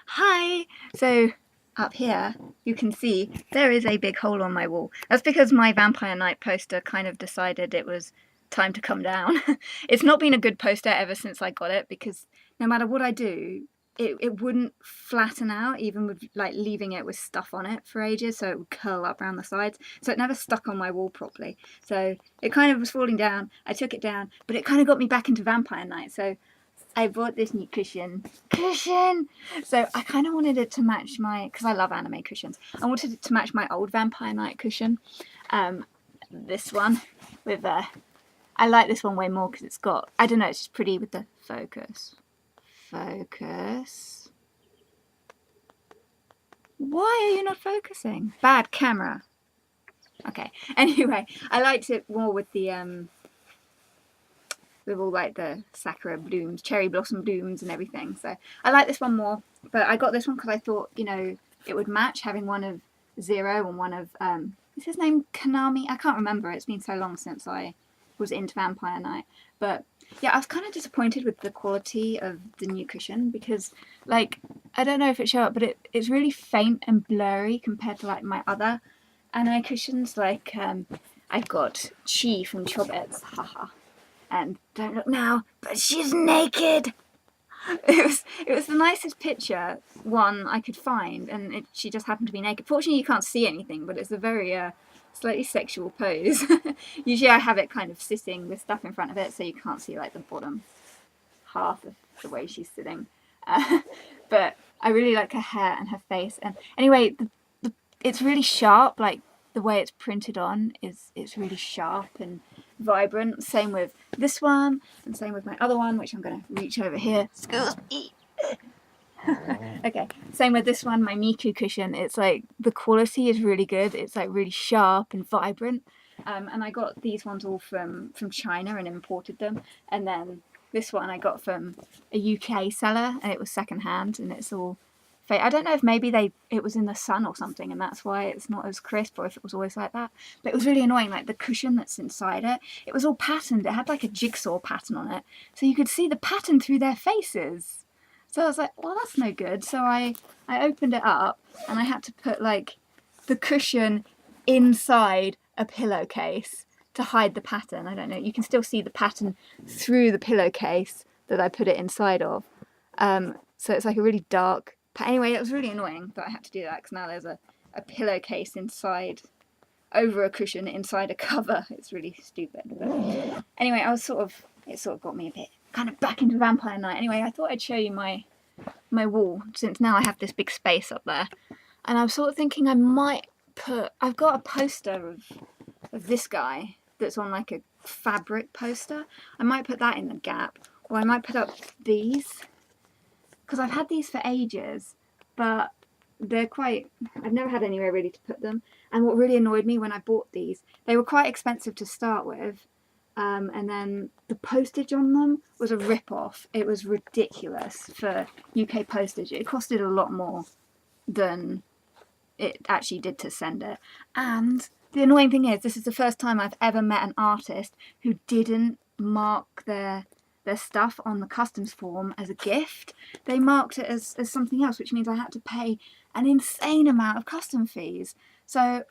Hi! So up here you can see there is a big hole on my wall. That's because my Vampire Night poster kind of decided it was time to come down. It's not been a good poster ever since I got it because no matter what I do, it wouldn't flatten out, even with like leaving it with stuff on it for ages, so it would curl up around the sides. So it never stuck on my wall properly. So it kind of was falling down. I took it down, but it kind of got me back into Vampire Night. So I bought this new cushion. So I kind of wanted it to match my, because I love anime cushions. I wanted it to match my old Vampire Night cushion. Um, this one with I like this one way more because it's got, I don't know, it's just pretty with the focus. Focus. Why are you not focusing? Bad camera. Okay. Anyway, I liked it more with the with all like the sakura blooms, cherry blossom blooms and everything. So I like this one more, but I got this one because I thought, you know, it would match having one of Zero and one of, is his name Konami? I can't remember. It's been so long since I was into Vampire Night. But yeah, I was kind of disappointed with the quality of the new cushion because, like, I don't know if it showed up, but it's really faint and blurry compared to like my other anime cushions. Like, I've got Chi from Chobets, haha, and don't look now, but she's naked. It was the nicest picture one I could find, and she just happened to be naked. Fortunately, you can't see anything, but it's a very slightly sexual pose. Usually, I have it kind of sitting with stuff in front of it, so you can't see like the bottom half of the way she's sitting. But I really like her hair and her face. And anyway, it's really sharp. Like the way it's printed on it's really sharp and vibrant. Same with this one, and same with my other one, which I'm going to reach over here. Excuse me. Okay, same with this one, my Miku cushion. It's like the quality is really good. It's like really sharp and vibrant. And I got these ones all from China and imported them. And then this one I got from a UK seller, and it was secondhand, and it's all fake. I don't know if maybe it was in the sun or something, and that's why it's not as crisp, or if it was always like that. But it was really annoying. Like the cushion that's inside it, it was all patterned. It had like a jigsaw pattern on it, so you could see the pattern through their faces. So I was like, well, that's no good. So I opened it up, and I had to put like the cushion inside a pillowcase to hide the pattern. I don't know. You can still see the pattern through the pillowcase that I put it inside of. So it's like a really dark. Anyway, it was really annoying that I had to do that because now there's a pillowcase inside, over a cushion inside a cover. It's really stupid. But anyway, it sort of got me a bit kind of back into Vampire Night. Anyway, I thought I'd show you my wall, since now I have this big space up there. And I was sort of thinking I've got a poster of this guy that's on like a fabric poster. I might put that in the gap, or I might put up these, because I've had these for ages, but I've never had anywhere really to put them. And what really annoyed me when I bought these, they were quite expensive to start with, and then the postage on them was a rip-off. It was ridiculous for UK postage. It costed a lot more than it actually did to send it. And the annoying thing is, this is the first time I've ever met an artist who didn't mark their stuff on the customs form as a gift. They marked it as something else, which means I had to pay an insane amount of custom fees. So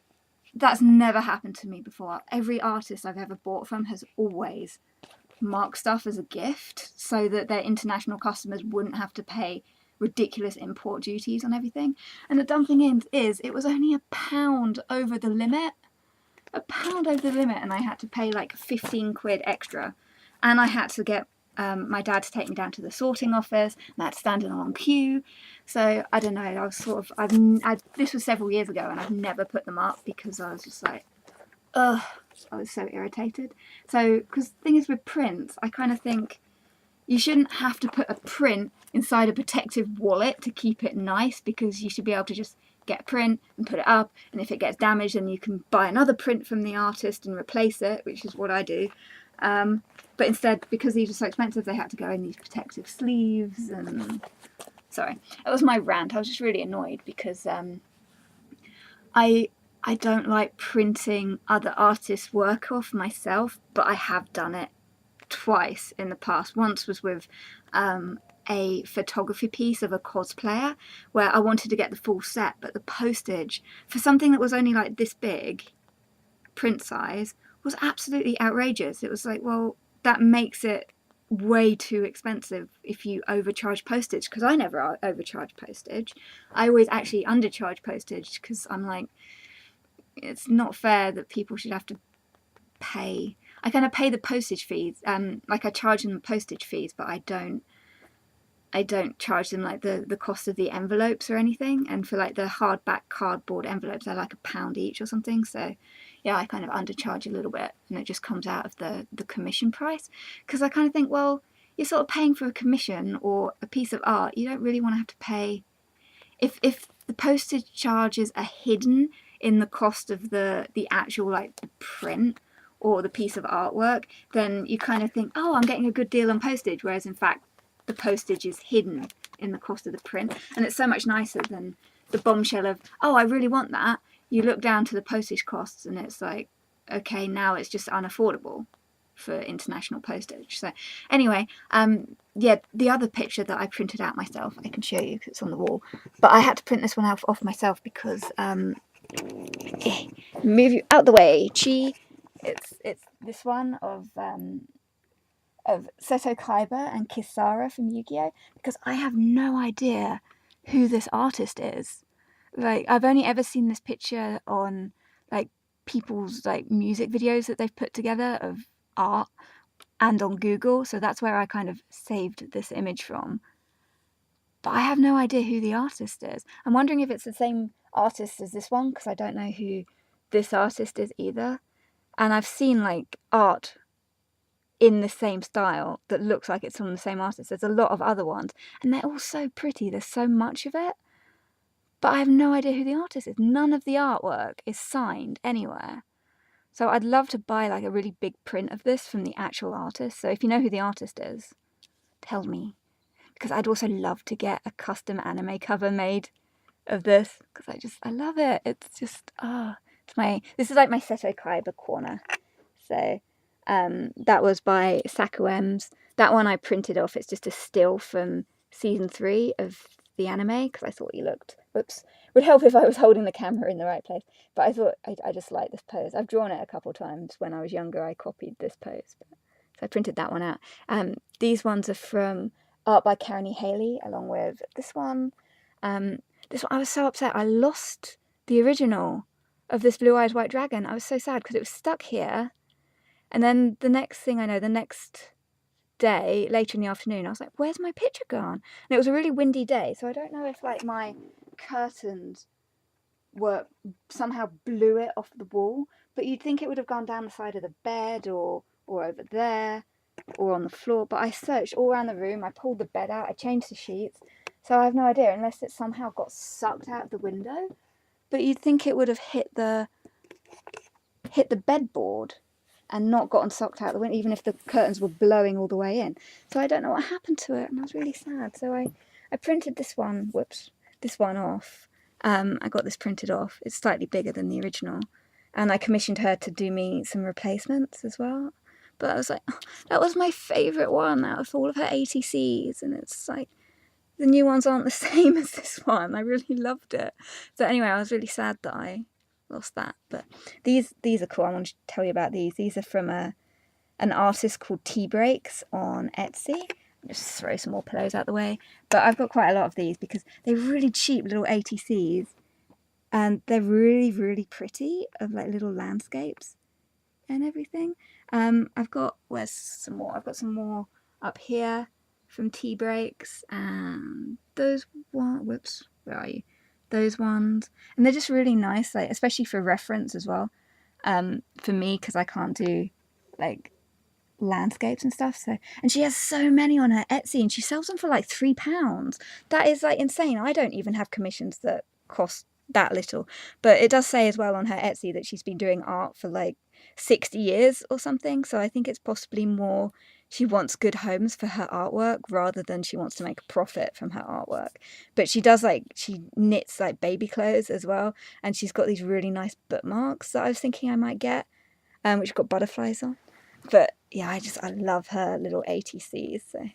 that's never happened to me before. Every artist I've ever bought from has always marked stuff as a gift so that their international customers wouldn't have to pay ridiculous import duties on everything. And the dumb thing is it was only £1 over the limit. £1 over the limit, and I had to pay like 15 quid extra. And I had to get my dad to take me down to the sorting office, and I had to stand in a long queue. So I don't know. I was sort of this was several years ago, and I've never put them up because I was just like, ugh. I was so irritated. So because the thing is with prints, I kind of think you shouldn't have to put a print inside a protective wallet to keep it nice, because you should be able to just get a print and put it up, and if it gets damaged then you can buy another print from the artist and replace it, which is what I do. But instead, because these are so expensive, they had to go in these protective sleeves. And sorry, that was my rant. I was just really annoyed because I don't like printing other artists' work off myself, but I have done it twice in the past. Once was with a photography piece of a cosplayer where I wanted to get the full set, but the postage for something that was only like this big, print size, was absolutely outrageous. It was like, well, that makes it way too expensive if you overcharge postage, because I never overcharge postage. I always actually undercharge postage because I'm like, it's not fair that people should have to pay. I kind of pay the postage fees, like I charge them postage fees, but I don't charge them like the cost of the envelopes or anything. And for like the hardback cardboard envelopes, they're like £1 each or something. So yeah, I kind of undercharge a little bit, and it just comes out of the commission price, because I kind of think, well, you're sort of paying for a commission or a piece of art. You don't really want to have to pay if the postage charges are hidden in the cost of the actual like print or the piece of artwork, then you kind of think, oh, I'm getting a good deal on postage, whereas in fact the postage is hidden in the cost of the print. And it's so much nicer than the bombshell of, oh, I really want that. You look down to the postage costs and it's like, okay, now it's just unaffordable for international postage. So anyway, yeah, the other picture that I printed out myself, I can show you because it's on the wall, but I had to print this one off myself because move you out the way, Chi. It's this one of Seto Kaiba and Kisara from Yu-Gi-Oh! Because I have no idea who this artist is. Like, I've only ever seen this picture on like people's like music videos that they've put together of art, and on Google, so that's where I kind of saved this image from. But I have no idea who the artist is. I'm wondering if it's the same artist as this one, because I don't know who this artist is either. And I've seen like art in the same style that looks like it's from the same artist. There's a lot of other ones, and they're all so pretty. There's so much of it. But I have no idea who the artist is. None of the artwork is signed anywhere. So I'd love to buy like a really big print of this from the actual artist. So if you know who the artist is, tell me. Because I'd also love to get a custom anime cover made of this. Because I love it. It's just, this is like my Seto Kaiba corner. So that was by Sakuem's. That one I printed off. It's just a still from season 3 of the anime, because I thought he looked, would help if I was holding the camera in the right place. But I thought I just like this pose. I've drawn it a couple times. When I was younger, I copied this pose. So I printed that one out. These ones are from art by Karen E. Haley, along with this one. This one, I was so upset. I lost the original of this Blue-Eyed White Dragon. I was so sad because it was stuck here. And then the next thing I know, the next day, later in the afternoon, I was like, where's my picture gone? And it was a really windy day, so I don't know if like my curtains somehow blew it off the wall, but you'd think it would have gone down the side of the bed or over there or on the floor. But I searched all around the room, I pulled the bed out, I changed the sheets, so I have no idea, unless it somehow got sucked out of the window. But you'd think it would have hit the bedboard and not gotten sucked out the window, even if the curtains were blowing all the way in. So I don't know what happened to it, and I was really sad. So I printed this one off. I got this printed off. It's slightly bigger than the original, and I commissioned her to do me some replacements as well. But I was like, oh, that was my favourite one out of all of her ATCs, and it's like, the new ones aren't the same as this one. I really loved it. So anyway, I was really sad that I lost that. But these are cool. I want to tell you about these. These are from an artist called Tea Breaks on Etsy. Just throw some more pillows out the way. But I've got quite a lot of these because they're really cheap little ATCs, and they're really, really pretty, of like little landscapes and everything. Where's some more? I've got some more up here from Tea Breaks, and those ones, where are you? Those ones, and they're just really nice, like especially for reference as well, for me, because I can't do like landscapes and stuff. So, and she has so many on her Etsy, and she sells them for like £3. That is like insane. I don't even have commissions that cost that little, but it does say as well on her Etsy that she's been doing art for like 60 years or something. So I think it's possibly more she wants good homes for her artwork rather than she wants to make a profit from her artwork. But she does, like, she knits like baby clothes as well, and she's got these really nice bookmarks that I was thinking I might get, which got butterflies on. But yeah, I love her little ATCs. So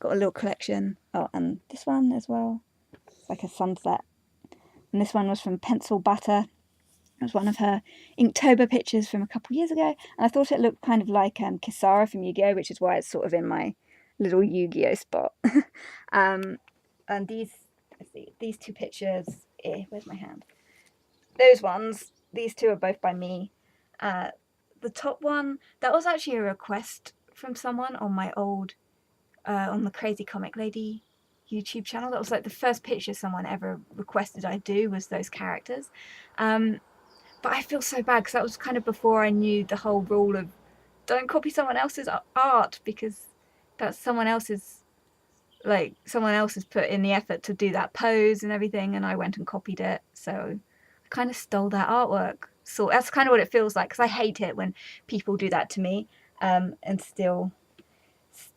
got a little collection. Oh, and this one as well. It's like a sunset. And this one was from Pencil Butter. It was one of her Inktober pictures from a couple of years ago. And I thought it looked kind of like Kisara from Yu-Gi-Oh, which is why it's sort of in my little Yu-Gi-Oh spot. And these, let's see, these two pictures, where's my hand? Those ones, these two are both by me. The top one, that was actually a request from someone on my old, on the Crazy Comic Lady YouTube channel. That was like the first picture someone ever requested I do, was those characters. But I feel so bad because that was kind of before I knew the whole rule of don't copy someone else's art, because that's someone else's, like, someone else has put in the effort to do that pose and everything, and I went and copied it. So I kind of stole that artwork. So that's kind of what it feels like, because I hate it when people do that to me, and steal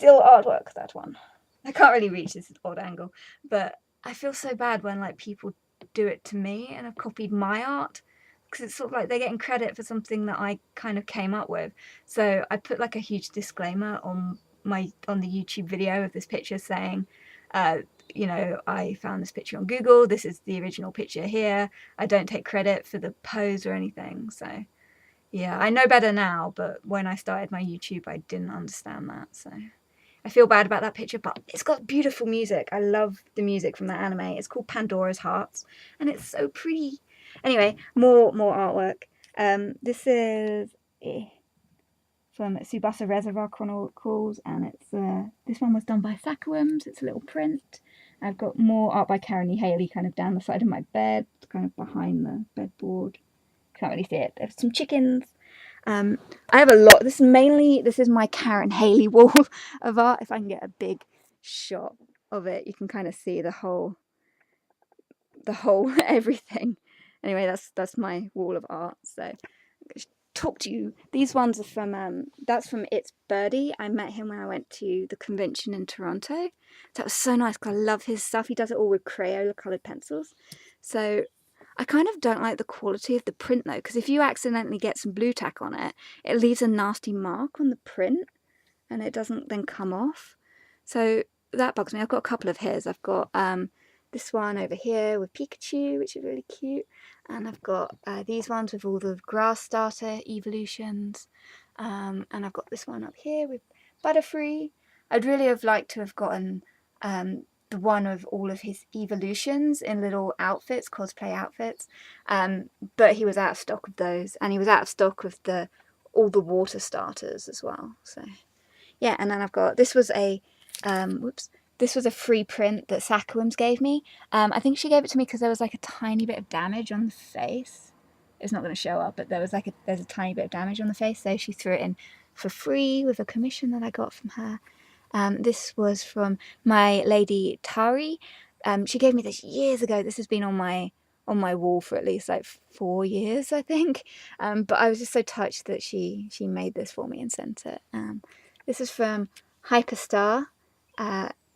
artwork. That one. I can't really reach this odd angle, but I feel so bad when like people do it to me and have copied my art, because it's sort of like they're getting credit for something that I kind of came up with. So I put like a huge disclaimer on the YouTube video of this picture saying, you know, I found this picture on Google. This is the original picture here. I don't take credit for the pose or anything. So yeah, I know better now, but when I started my YouTube, I didn't understand that. So I feel bad about that picture, but it's got beautiful music. I love the music from that anime. It's called Pandora's Hearts, and it's so pretty. Anyway, more artwork. This is from Tsubasa Reservoir Chronicles, and it's this one was done by Sakuums. It's a little print. I've got more art by Karen E. Haley kind of down the side of my bed, kind of behind the bedboard. Can't really see it. There's some chickens. I have a lot. This is my Karen Haley wall of art. If I can get a big shot of it, you can kind of see the whole everything. Anyway, that's my wall of art. So talk to you. These ones are from that's from It's Birdie. I met him when I went to the convention in Toronto. That was so nice because I love his stuff. He does it all with Crayola coloured pencils. So I kind of don't like the quality of the print though, because if you accidentally get some blue tack on it, it leaves a nasty mark on the print and it doesn't then come off. So that bugs me. I've got a couple of his. I've got this one over here with Pikachu, which is really cute. And I've got these ones with all the grass starter evolutions. And I've got this one up here with Butterfree. I'd really have liked to have gotten the one of all of his evolutions in little outfits, cosplay outfits. But he was out of stock of those. And he was out of stock of all the water starters as well. So yeah, and then I've got, this was a this was a free print that Sakuums gave me. I think she gave it to me because there was like a tiny bit of damage on the face. It's not going to show up, but there's a tiny bit of damage on the face, so she threw it in for free with a commission that I got from her. This was from my lady Tari. She gave me this years ago. This has been on my wall for at least like 4 years, I think. But I was just so touched that she made this for me and sent it. This is from Hyperstar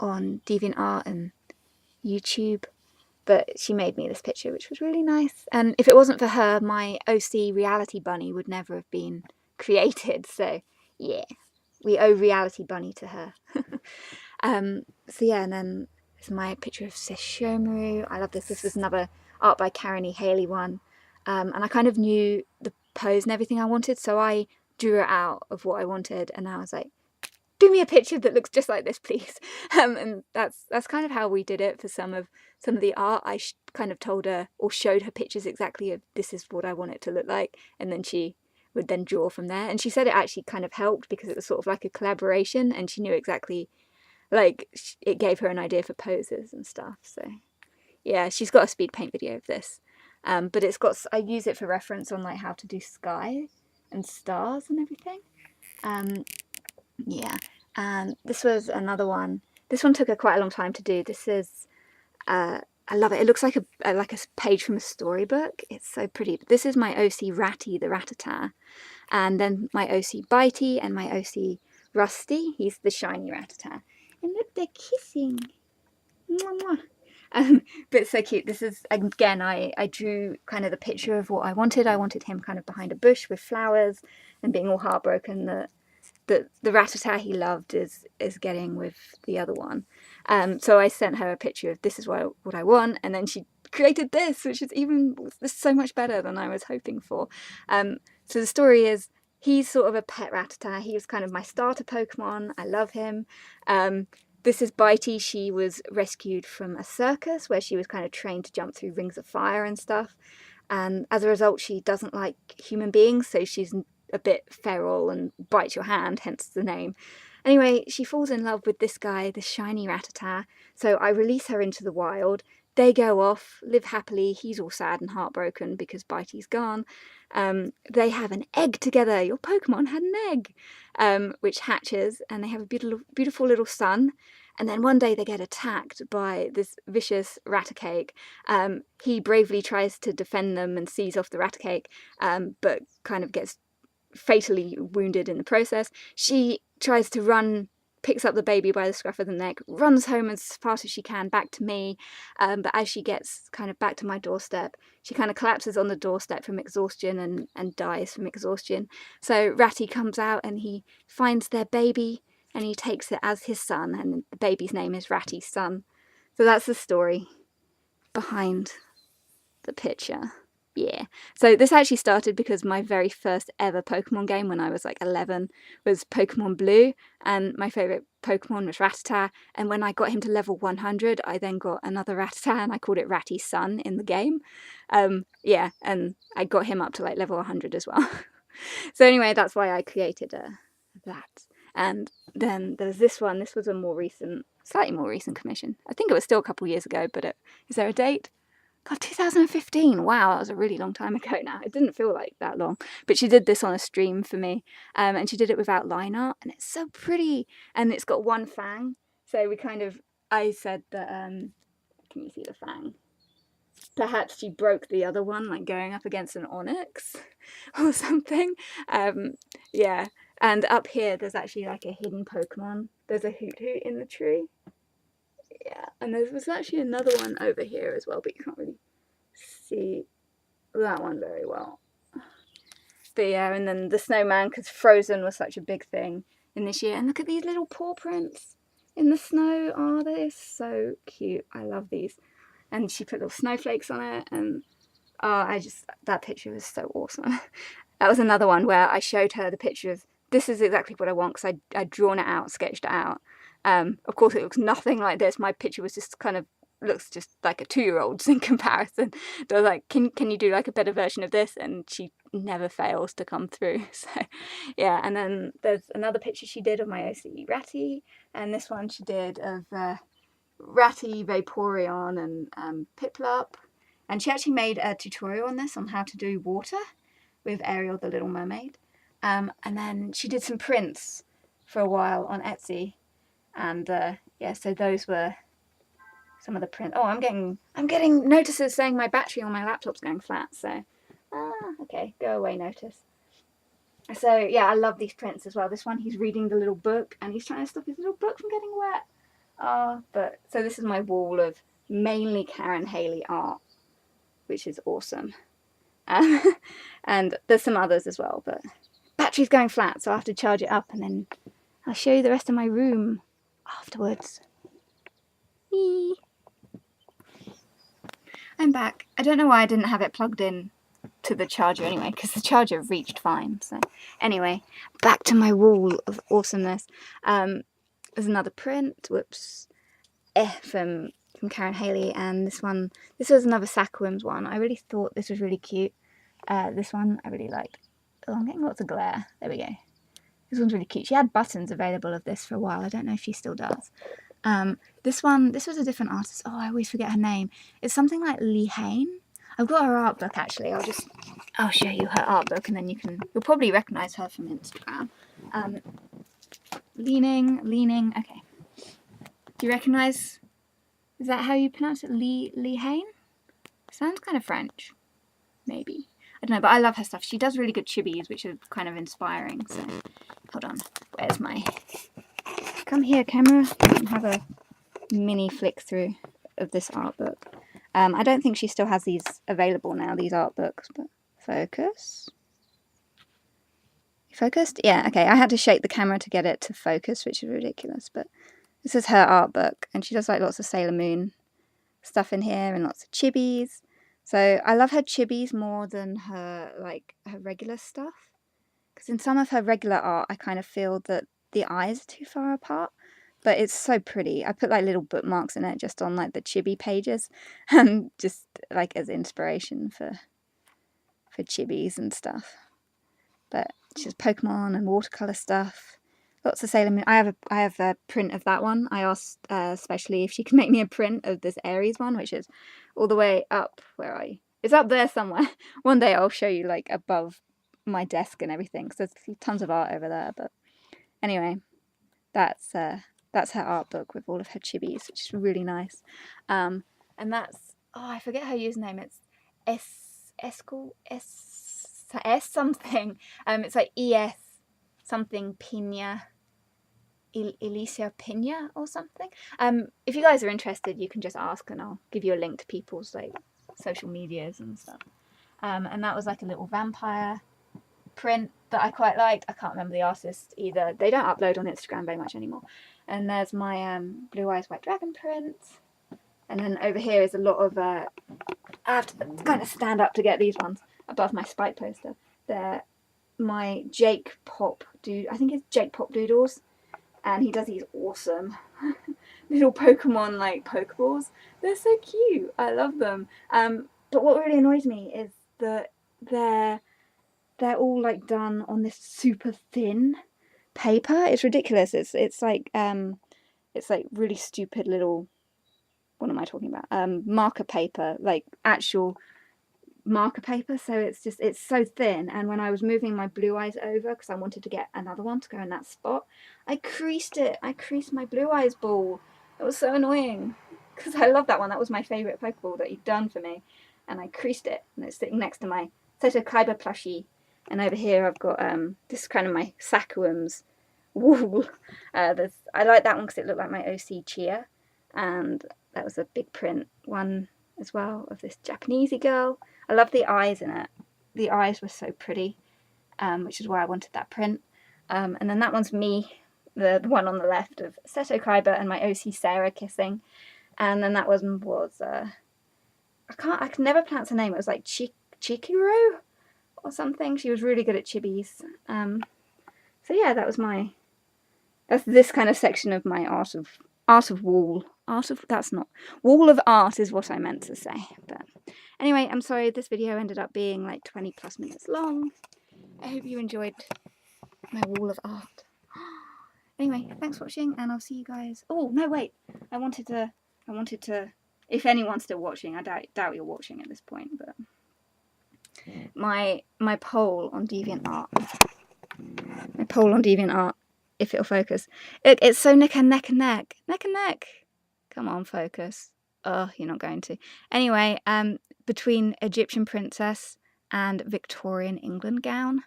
on DeviantArt and YouTube, but she made me this picture, which was really nice. And if it wasn't for her, my OC Reality Bunny would never have been created. So yeah, we owe Reality Bunny to her. So yeah, and then it's my picture of Sesshomaru. I love this. This was another art by Karen E. Haley one. And I kind of knew the pose and everything I wanted, so I drew it out of what I wanted, and I was like, do me a picture that looks just like this, please. And that's kind of how we did it for some of the art. I kind of told her or showed her pictures exactly of this is what I want it to look like, and then she would then draw from there. And she said it actually kind of helped because it was sort of like a collaboration, and she knew exactly, like, it gave her an idea for poses and stuff. So yeah, she's got a speed paint video of this, but I use it for reference on like how to do sky and stars and everything. Yeah, and this was another one. This one took quite a long time to do. This is, I love it. It looks like a page from a storybook. It's so pretty. But this is my OC Ratty, the Rattata, and then my OC Bitey and my OC Rusty. He's the shiny Rattata. And look, they're kissing. Mwah, mwah. But it's so cute. This is, again, I drew kind of the picture of what I wanted. I wanted him kind of behind a bush with flowers and being all heartbroken that the Rattata he loved is getting with the other one. So I sent her a picture of this is what I want, and then she created this, which is so much better than I was hoping for. So the story is, he's sort of a pet Rattata. He was kind of my starter Pokemon. I love him. This is Bitey. She was rescued from a circus where she was kind of trained to jump through rings of fire and stuff. And as a result, she doesn't like human beings, so she's a bit feral and bites your hand, hence the name. Anyway, she falls in love with this guy, this shiny Rattata, so I release her into the wild. They go off, live happily. He's all sad and heartbroken because Bitey's gone. They have an egg together. Your Pokemon had an egg, which hatches, and they have a beautiful, beautiful little son. And then one day they get attacked by this vicious Rattacake. He bravely tries to defend them and seize off the Rattacake, but kind of gets fatally wounded in the process. She tries to run, picks up the baby by the scruff of the neck, runs home as fast as she can back to me, but as she gets kind of back to my doorstep, she kind of collapses on the doorstep from exhaustion and dies from exhaustion. So Ratty comes out and he finds their baby and he takes it as his son, and the baby's name is Ratty's son. So that's the story behind the picture. Yeah. So this actually started because my very first ever Pokemon game when I was like 11 was Pokemon Blue, and my favourite Pokemon was Rattata, and when I got him to level 100 I then got another Rattata and I called it Ratty's son in the game. Yeah, and I got him up to like level 100 as well. So anyway, that's why I created that. And then there's this one. This was a slightly more recent commission. I think it was still a couple of years ago, but is there a date? God, 2015. Wow, that was a really long time ago now. It didn't feel like that long. But she did this on a stream for me, and she did it without line art, and it's so pretty. And it's got one fang. So I said that, can you see the fang? Perhaps she broke the other one, like going up against an onyx or something. Yeah. And up here, there's actually like a hidden Pokemon. There's a Hoot Hoot in the tree. Yeah, and there was actually another one over here as well, but you can't really see that one very well. But yeah, and then the snowman, because Frozen was such a big thing in this year. And look at these little paw prints in the snow. Oh, they're so cute. I love these. And she put little snowflakes on it, and that picture was so awesome. That was another one where I showed her the picture of, this is exactly what I want, because I'd drawn it out, sketched it out. Of course, it looks nothing like this. My picture was just looks just like a 2-year-old's in comparison. So I was like, can you do like a better version of this? And she never fails to come through. So yeah, and then there's another picture she did of my OCE Ratty, and this one she did of Ratty, Vaporeon, and Piplup. And she actually made a tutorial on this, on how to do water with Ariel the Little Mermaid. And then she did some prints for a while on Etsy. And yeah, so those were some of the prints. Oh, I'm getting notices saying my battery on my laptop's going flat. So, okay, go away, notice. So yeah, I love these prints as well. This one, he's reading the little book and he's trying to stop his little book from getting wet. But so this is my wall of mainly Karen Haley art, which is awesome. And there's some others as well, but battery's going flat, so I have to charge it up, and then I'll show you the rest of my room afterwards. Eee. I'm back. I don't know why I didn't have it plugged in to the charger anyway, because the charger reached fine. So anyway, back to my wall of awesomeness. There's another print, whoops, from Karen Haley, and this was another Sackworms one. I really thought this was really cute. This one I really liked. Oh, I'm getting lots of glare. There we go. This one's really cute. She had buttons available of this for a while. I don't know if she still does. This was a different artist. Oh, I always forget her name. It's something like Lee Hain. I've got her art book actually. I'll show you her art book, and then you'll probably recognise her from Instagram. Leaning. Okay. Do you recognise? Is that how you pronounce it? Lee Hain? Sounds kind of French. Maybe. I don't know, but I love her stuff. She does really good chibis, which are kind of inspiring. So, hold on. Where's my... Come here, camera. And have a mini flick through of this art book. I don't think she still has these available now, these art books, but focus. Focused? Yeah, okay. I had to shake the camera to get it to focus, which is ridiculous, but this is her art book, and she does like lots of Sailor Moon stuff in here and lots of chibis. So I love her chibis more than her regular stuff, because in some of her regular art I kind of feel that the eyes are too far apart, but it's so pretty. I put like little bookmarks in it just on like the chibi pages and just like as inspiration for chibis and stuff. But she has Pokemon and watercolor stuff. Lots of Sailor Moon. I have a print of that one. I asked especially if she could make me a print of this Aries one, which is all the way up. Where are you? It's up there somewhere. One day I'll show you like above my desk and everything. So there's tons of art over there. But anyway, that's her art book with all of her chibis, which is really nice. And that's I forget her username. It's S something. It's like ES something Pina, Alicia Pina or something. If you guys are interested, you can just ask and I'll give you a link to people's like social medias and stuff. And that was like a little vampire print that I quite liked. I can't remember the artist either. They don't upload on Instagram very much anymore. And there's my Blue Eyes White Dragon print. And then over here is a lot of I have to kind of stand up to get these ones above my Spike poster. They're my Jake Pop dude. I think it's Jake Pop Doodles, and he does these awesome little Pokemon like Pokeballs. They're so cute. I love them. But what really annoys me is that they're all like done on this super thin paper. It's ridiculous. It's like really stupid little, what am I talking about? Marker paper, like actual marker paper. So it's so thin. And when I was moving my Blue Eyes over, because I wanted to get another one to go in that spot, I creased it. I creased my Blue Eyes ball. It was so annoying because I love that one. That was my favourite Pokeball that you'd done for me. And I creased it. And it's sitting next to my Seto Kaiba plushie. And over here I've got this is kind of my Sakuam's wool. I like that one because it looked like my OC Chia. And that was a big print one as well of this Japanesey girl. I love the eyes in it. The eyes were so pretty, which is why I wanted that print. And then that one's me, the one on the left of Seto Kaiba and my OC Sarah kissing. And then that one was I can never pronounce her name. It was like Chikiro or something. She was really good at chibis. So yeah, that's this kind of section of my art of wall. Wall of art is what I meant to say. But anyway, I'm sorry this video ended up being like 20 plus minutes long. I hope you enjoyed my wall of art. Anyway, thanks for watching and I'll see you guys. Oh, no, wait. I wanted to, if anyone's still watching, I doubt you're watching at this point, but my poll on DeviantArt. If it'll focus. It's so neck and neck. Come on, focus. Oh, you're not going to. Anyway, between Egyptian princess and Victorian England gown.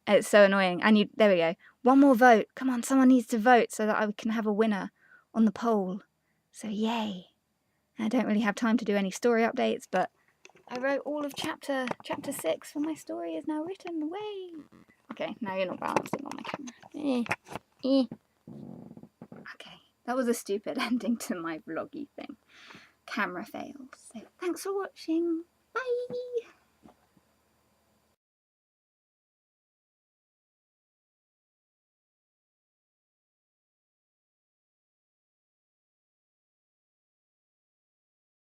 It's so annoying. And there we go. One more vote. Come on, someone needs to vote so that I can have a winner on the poll. So yay. I don't really have time to do any story updates, but I wrote all of chapter 6 for my story is now written. Way. Okay, now you're not balancing on my camera. Okay, that was a stupid ending to my vloggy thing. Camera fails. So thanks for watching.